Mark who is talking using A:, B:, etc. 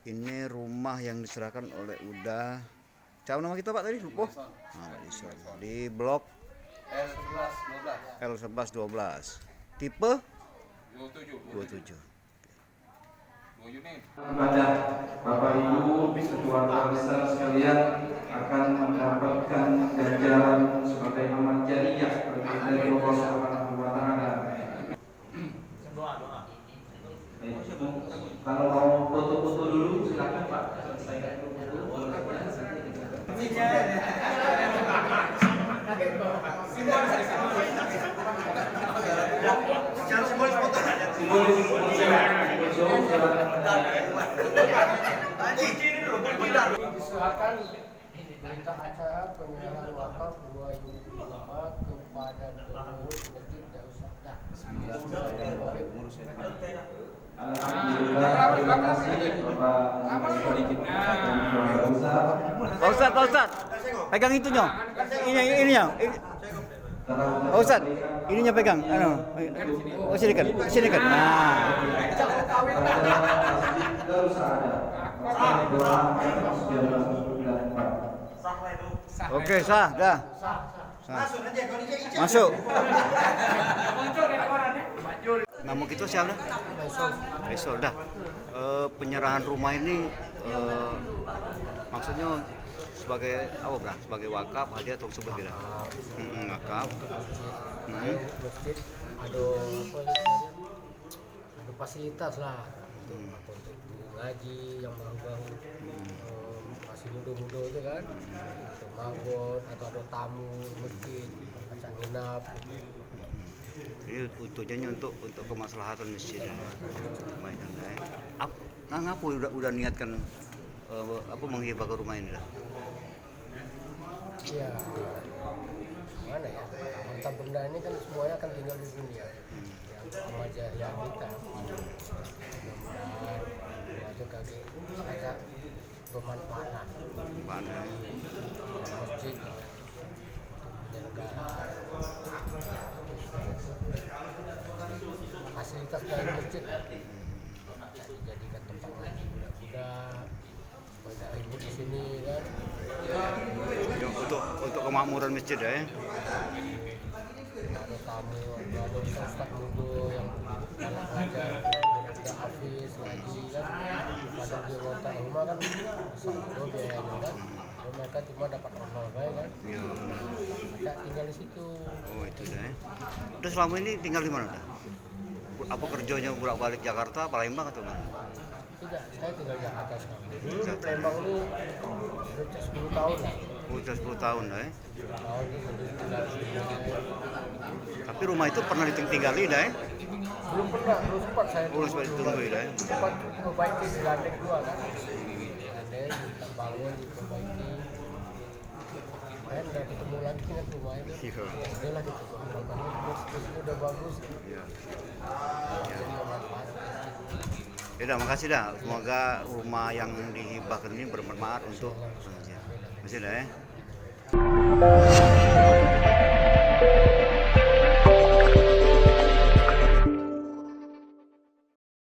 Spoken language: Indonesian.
A: Ini rumah yang diserahkan oleh udah. Siapa nama kita Pak tadi? Lupa. Di blok L1112. Tipe 27.
B: Kepada Bapak Ibu keluarga besar sekalian akan mendapatkan ganjaran sebagai amal jariah dari Allah Subhanahu wa taala. Kalau mau foto-foto dulu silakan Pak. Selesaikan dulu foto-fotonya.
C: Disuarakan berita acara penyerahan wakaf 2005 kepada pengurus Masjid Darussalam.
B: Alhamdulillah, terima kasih
A: Pak Ustad, pegang itunya. Ininya. Pak Ustad, ininya pegang. Oh, sini kan. Nah. Oke, sah, dah. Masuk. Nama kita siapa? Besok dah. Penyerahan rumah ini maksudnya sebagai apa bro? Sebagai wakaf, hadiah atau sebagai wakaf?
C: Masjid ada fasilitas lah untuk ngaji yang baru-baru, masih muda-muda itu kan, untuk mabot atau ada tamu masjid, macam nginap.
A: Ini tujuannya untuk kemaslahatan masjid. Ngapa udah niatkan menghibahkan rumah ini lah?
C: Ya, mana ya? Harta benda ini kan semuanya akan tinggal di dunia. Yang remaja yang kita, mudah-mudahan remaja kaki saya bermanfaat. Masjid penyelenggara fasilitas dari masjid dijadikan tempat ngaji budak-budak, banyak ibu di sini kan.
A: Untuk kemakmuran masjid ya.
C: Ada tamu, ada ustaz muda yang anak belajar, ada hafiz ngaji kan. Pada di kota rumah kan sama biayanya kan. Mereka cuma dapat honor kan.
A: Iya.
C: Mereka tinggal di situ.
A: Oh itu dah. Udah selama ini tinggal di mana dah? Apa kerjanya bolak-balik Jakarta, Palembang atau mana?
C: Tidak, saya tinggal di Jakarta sekarang. Dulu di Palembang ini udah 10 tahun lah.
A: Udah 10 tahun dah ya.
C: 10 tahun ini tinggal di sini.
A: Tapi rumah itu pernah ditinggali dah ya?
C: Belum pernah, belum sempat saya.
A: Belum sempat ditunggu dah ya.
C: Sempat memperbaiki di Gandeng dua kan. Gandeng kita bangun, diperbaiki. Saya udah ketemu lagi dengan rumah ini.
A: Iya.
C: Udah lah gitu. Terus udah bagus.
A: Iya.
C: Jadi bermanfaat.
A: Ya, makasih dah. Semoga rumah yang dihibahkan ini bermanfaat untuk masjid dah ya.